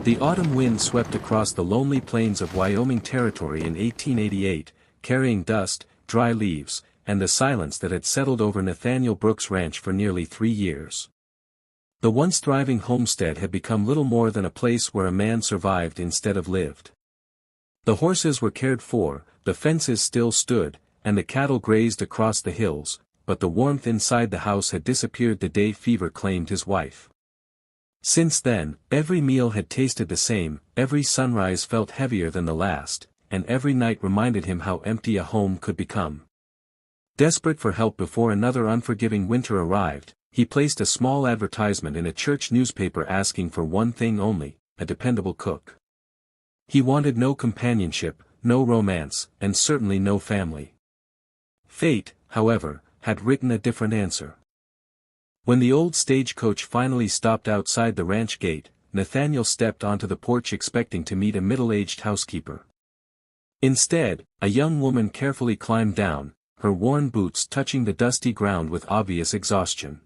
The autumn wind swept across the lonely plains of Wyoming Territory in 1888, carrying dust, dry leaves, and the silence that had settled over Nathaniel Brooks' ranch for nearly 3 years. The once thriving homestead had become little more than a place where a man survived instead of lived. The horses were cared for, the fences still stood, and the cattle grazed across the hills, but the warmth inside the house had disappeared the day fever claimed his wife. Since then, every meal had tasted the same, every sunrise felt heavier than the last, and every night reminded him how empty a home could become. Desperate for help before another unforgiving winter arrived, he placed a small advertisement in a church newspaper asking for one thing only: a dependable cook. He wanted no companionship, no romance, and certainly no family. Fate, however, had written a different answer. When the old stagecoach finally stopped outside the ranch gate, Nathaniel stepped onto the porch expecting to meet a middle-aged housekeeper. Instead, a young woman carefully climbed down, her worn boots touching the dusty ground with obvious exhaustion.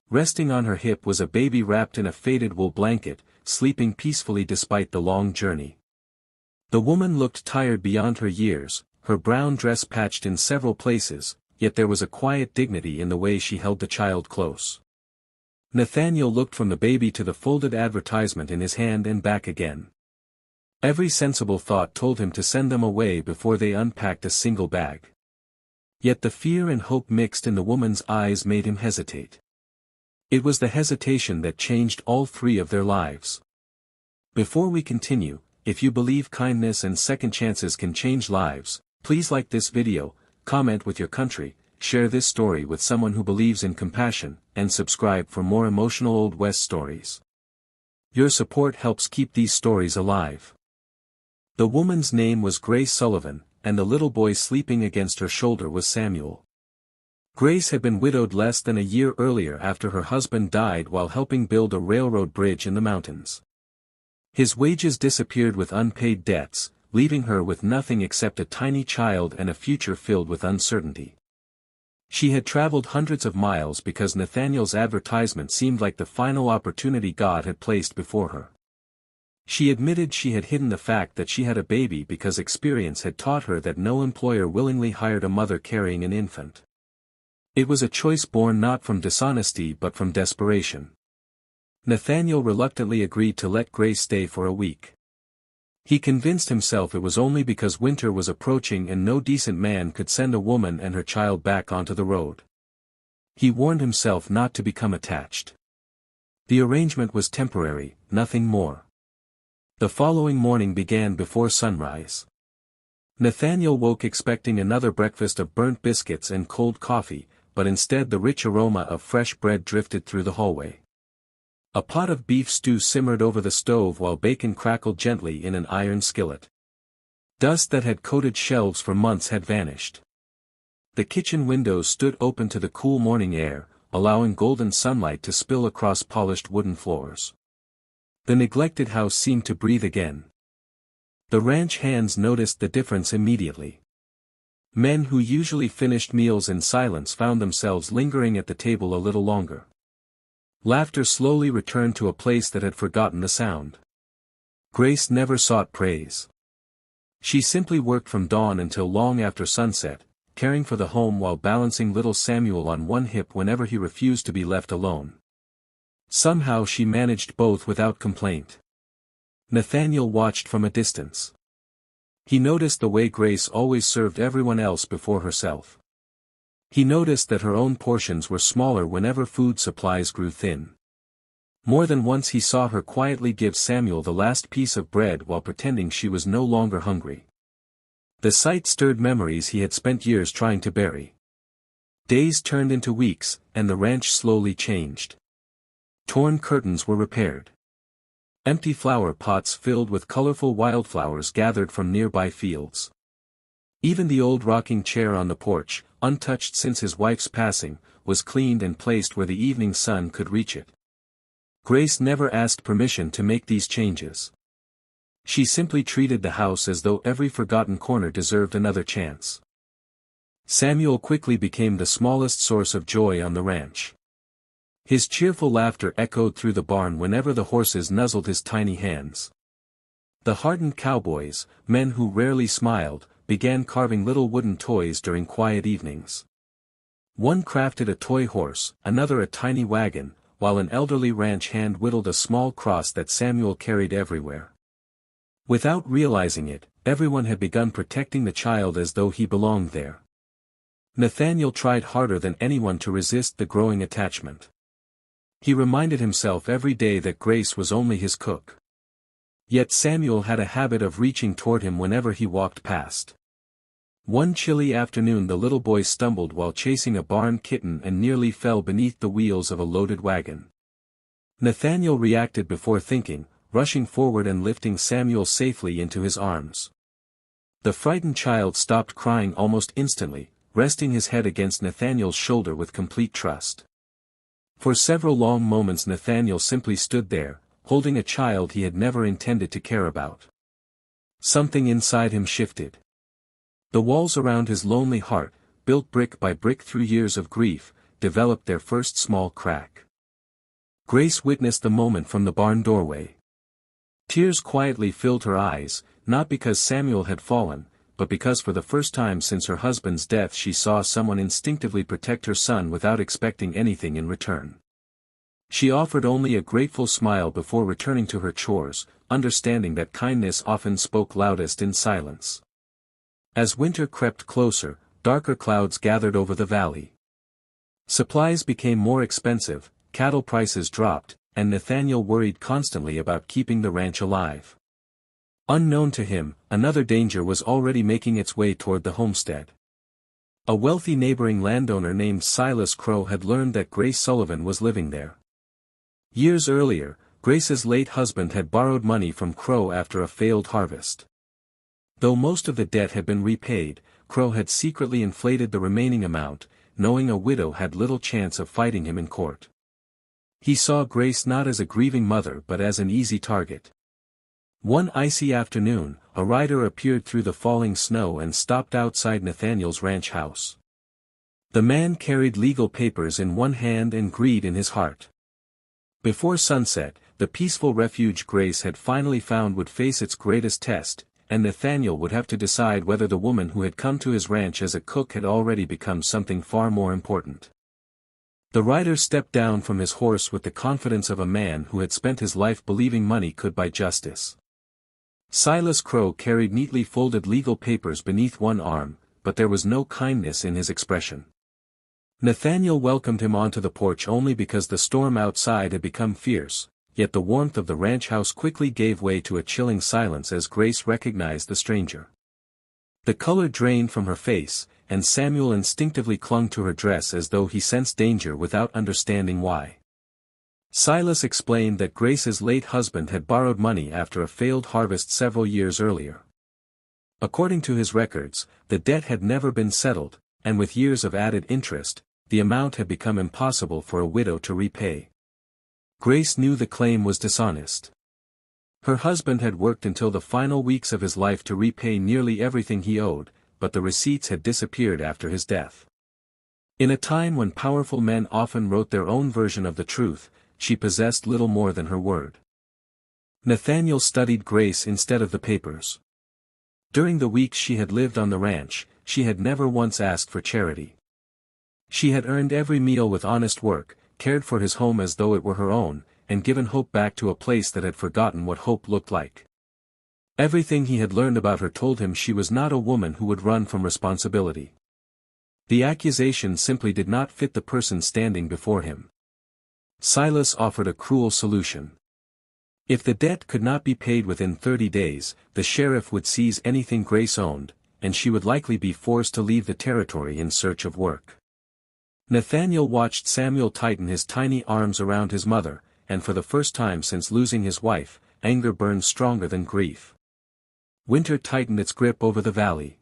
Resting on her hip was a baby wrapped in a faded wool blanket, sleeping peacefully despite the long journey. The woman looked tired beyond her years, her brown dress patched in several places, yet there was a quiet dignity in the way she held the child close. Nathaniel looked from the baby to the folded advertisement in his hand and back again. Every sensible thought told him to send them away before they unpacked a single bag. Yet the fear and hope mixed in the woman's eyes made him hesitate. It was the hesitation that changed all 3 of their lives. Before we continue, if you believe kindness and second chances can change lives, please like this video, comment with your country, share this story with someone who believes in compassion, and subscribe for more emotional Old West stories. Your support helps keep these stories alive. The woman's name was Grace Sullivan, and the little boy sleeping against her shoulder was Samuel. Grace had been widowed less than a year earlier after her husband died while helping build a railroad bridge in the mountains. His wages disappeared with unpaid debts, leaving her with nothing except a tiny child and a future filled with uncertainty. She had traveled hundreds of miles because Nathaniel's advertisement seemed like the final opportunity God had placed before her. She admitted she had hidden the fact that she had a baby because experience had taught her that no employer willingly hired a mother carrying an infant. It was a choice born not from dishonesty but from desperation. Nathaniel reluctantly agreed to let Grace stay for a week. He convinced himself it was only because winter was approaching and no decent man could send a woman and her child back onto the road. He warned himself not to become attached. The arrangement was temporary, nothing more. The following morning began before sunrise. Nathaniel woke expecting another breakfast of burnt biscuits and cold coffee, but instead the rich aroma of fresh bread drifted through the hallway. A pot of beef stew simmered over the stove while bacon crackled gently in an iron skillet. Dust that had coated shelves for months had vanished. The kitchen windows stood open to the cool morning air, allowing golden sunlight to spill across polished wooden floors. The neglected house seemed to breathe again. The ranch hands noticed the difference immediately. Men who usually finished meals in silence found themselves lingering at the table a little longer. Laughter slowly returned to a place that had forgotten the sound. Grace never sought praise. She simply worked from dawn until long after sunset, caring for the home while balancing little Samuel on one hip whenever he refused to be left alone. Somehow she managed both without complaint. Nathaniel watched from a distance. He noticed the way Grace always served everyone else before herself. He noticed that her own portions were smaller whenever food supplies grew thin. More than once he saw her quietly give Samuel the last piece of bread while pretending she was no longer hungry. The sight stirred memories he had spent years trying to bury. Days turned into weeks, and the ranch slowly changed. Torn curtains were repaired. Empty flower pots filled with colorful wildflowers gathered from nearby fields. Even the old rocking chair on the porch, untouched since his wife's passing, was cleaned and placed where the evening sun could reach it. Grace never asked permission to make these changes. She simply treated the house as though every forgotten corner deserved another chance. Samuel quickly became the smallest source of joy on the ranch. His cheerful laughter echoed through the barn whenever the horses nuzzled his tiny hands. The hardened cowboys, men who rarely smiled, began carving little wooden toys during quiet evenings. One crafted a toy horse, another a tiny wagon, while an elderly ranch hand whittled a small cross that Samuel carried everywhere. Without realizing it, everyone had begun protecting the child as though he belonged there. Nathaniel tried harder than anyone to resist the growing attachment. He reminded himself every day that Grace was only his cook. Yet Samuel had a habit of reaching toward him whenever he walked past. One chilly afternoon the little boy stumbled while chasing a barn kitten and nearly fell beneath the wheels of a loaded wagon. Nathaniel reacted before thinking, rushing forward and lifting Samuel safely into his arms. The frightened child stopped crying almost instantly, resting his head against Nathaniel's shoulder with complete trust. For several long moments Nathaniel simply stood there, holding a child he had never intended to care about. Something inside him shifted. The walls around his lonely heart, built brick by brick through years of grief, developed their first small crack. Grace witnessed the moment from the barn doorway. Tears quietly filled her eyes, not because Samuel had fallen, but because for the first time since her husband's death she saw someone instinctively protect her son without expecting anything in return. She offered only a grateful smile before returning to her chores, understanding that kindness often spoke loudest in silence. As winter crept closer, darker clouds gathered over the valley. Supplies became more expensive, cattle prices dropped, and Nathaniel worried constantly about keeping the ranch alive. Unknown to him, another danger was already making its way toward the homestead. A wealthy neighboring landowner named Silas Crow had learned that Grace Sullivan was living there. Years earlier, Grace's late husband had borrowed money from Crow after a failed harvest. Though most of the debt had been repaid, Crow had secretly inflated the remaining amount, knowing a widow had little chance of fighting him in court. He saw Grace not as a grieving mother but as an easy target. One icy afternoon, a rider appeared through the falling snow and stopped outside Nathaniel's ranch house. The man carried legal papers in one hand and greed in his heart. Before sunset, the peaceful refuge Grace had finally found would face its greatest test, and Nathaniel would have to decide whether the woman who had come to his ranch as a cook had already become something far more important. The rider stepped down from his horse with the confidence of a man who had spent his life believing money could buy justice. Silas Crow carried neatly folded legal papers beneath one arm, but there was no kindness in his expression. Nathaniel welcomed him onto the porch only because the storm outside had become fierce, yet the warmth of the ranch house quickly gave way to a chilling silence as Grace recognized the stranger. The color drained from her face, and Samuel instinctively clung to her dress as though he sensed danger without understanding why. Silas explained that Grace's late husband had borrowed money after a failed harvest several years earlier. According to his records, the debt had never been settled, and with years of added interest, the amount had become impossible for a widow to repay. Grace knew the claim was dishonest. Her husband had worked until the final weeks of his life to repay nearly everything he owed, but the receipts had disappeared after his death. In a time when powerful men often wrote their own version of the truth, she possessed little more than her word. Nathaniel studied Grace instead of the papers. During the weeks she had lived on the ranch, she had never once asked for charity. She had earned every meal with honest work, cared for his home as though it were her own, and given hope back to a place that had forgotten what hope looked like. Everything he had learned about her told him she was not a woman who would run from responsibility. The accusation simply did not fit the person standing before him. Silas offered a cruel solution. If the debt could not be paid within 30 days, the sheriff would seize anything Grace owned, and she would likely be forced to leave the territory in search of work. Nathaniel watched Samuel tighten his tiny arms around his mother, and for the first time since losing his wife, anger burned stronger than grief. Winter tightened its grip over the valley.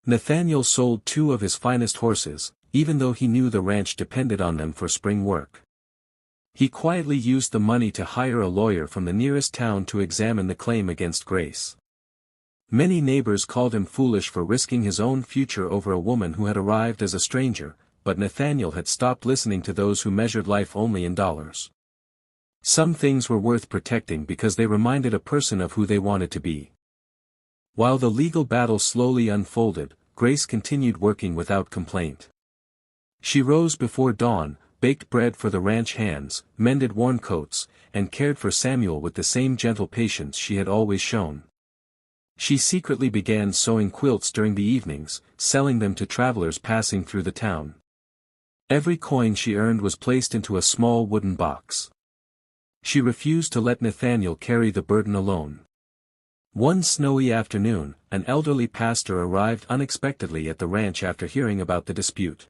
Nathaniel sold 2 of his finest horses, even though he knew the ranch depended on them for spring work. He quietly used the money to hire a lawyer from the nearest town to examine the claim against Grace. Many neighbors called him foolish for risking his own future over a woman who had arrived as a stranger, but Nathaniel had stopped listening to those who measured life only in dollars. Some things were worth protecting because they reminded a person of who they wanted to be. While the legal battle slowly unfolded, Grace continued working without complaint. She rose before dawn, baked bread for the ranch hands, mended worn coats, and cared for Samuel with the same gentle patience she had always shown. She secretly began sewing quilts during the evenings, selling them to travelers passing through the town. Every coin she earned was placed into a small wooden box. She refused to let Nathaniel carry the burden alone. One snowy afternoon, an elderly pastor arrived unexpectedly at the ranch after hearing about the dispute.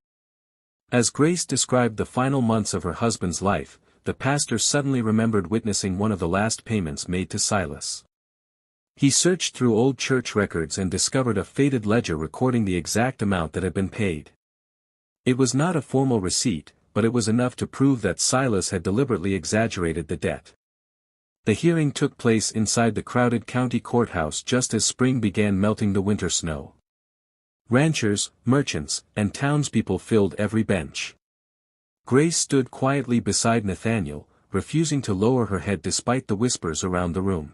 As Grace described the final months of her husband's life, the pastor suddenly remembered witnessing one of the last payments made to Silas. He searched through old church records and discovered a faded ledger recording the exact amount that had been paid. It was not a formal receipt, but it was enough to prove that Silas had deliberately exaggerated the debt. The hearing took place inside the crowded county courthouse just as spring began melting the winter snow. Ranchers, merchants, and townspeople filled every bench. Grace stood quietly beside Nathaniel, refusing to lower her head despite the whispers around the room.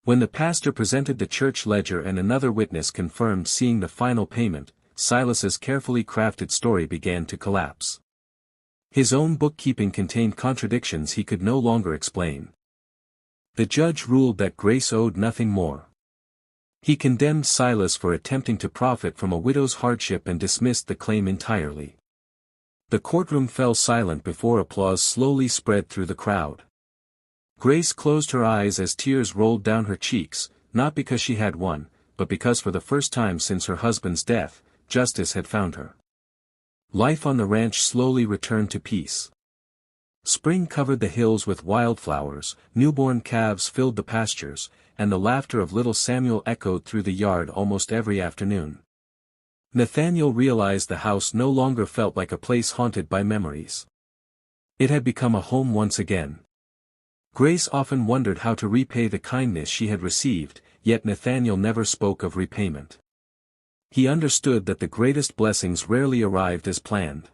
When the pastor presented the church ledger and another witness confirmed seeing the final payment, Silas's carefully crafted story began to collapse. His own bookkeeping contained contradictions he could no longer explain. The judge ruled that Grace owed nothing more. He condemned Silas for attempting to profit from a widow's hardship and dismissed the claim entirely. The courtroom fell silent before applause slowly spread through the crowd. Grace closed her eyes as tears rolled down her cheeks, not because she had won, but because for the first time since her husband's death, justice had found her. Life on the ranch slowly returned to peace. Spring covered the hills with wildflowers, newborn calves filled the pastures, and the laughter of little Samuel echoed through the yard almost every afternoon. Nathaniel realized the house no longer felt like a place haunted by memories. It had become a home once again. Grace often wondered how to repay the kindness she had received, yet Nathaniel never spoke of repayment. He understood that the greatest blessings rarely arrived as planned.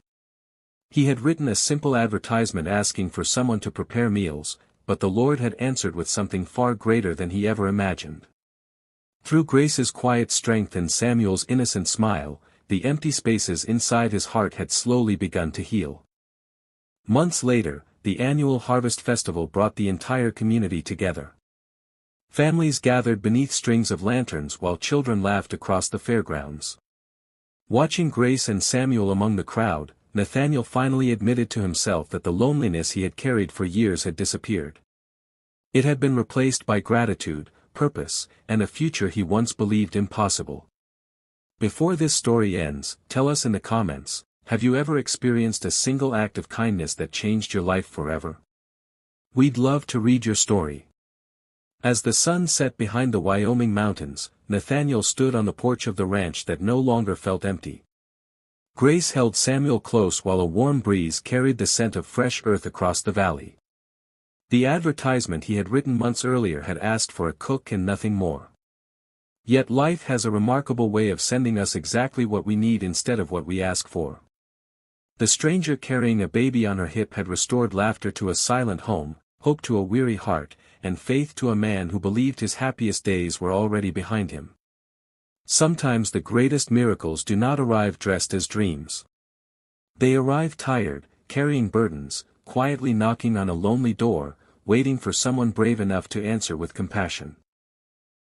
He had written a simple advertisement asking for someone to prepare meals, but the Lord had answered with something far greater than he ever imagined. Through Grace's quiet strength and Samuel's innocent smile, the empty spaces inside his heart had slowly begun to heal. Months later, the annual Harvest Festival brought the entire community together. Families gathered beneath strings of lanterns while children laughed across the fairgrounds. Watching Grace and Samuel among the crowd, Nathaniel finally admitted to himself that the loneliness he had carried for years had disappeared. It had been replaced by gratitude, purpose, and a future he once believed impossible. Before this story ends, tell us in the comments, have you ever experienced a single act of kindness that changed your life forever? We'd love to read your story. As the sun set behind the Wyoming mountains, Nathaniel stood on the porch of the ranch that no longer felt empty. Grace held Samuel close while a warm breeze carried the scent of fresh earth across the valley. The advertisement he had written months earlier had asked for a cook and nothing more. Yet life has a remarkable way of sending us exactly what we need instead of what we ask for. The stranger carrying a baby on her hip had restored laughter to a silent home, hope to a weary heart, and faith to a man who believed his happiest days were already behind him. Sometimes the greatest miracles do not arrive dressed as dreams. They arrive tired, carrying burdens, quietly knocking on a lonely door, waiting for someone brave enough to answer with compassion.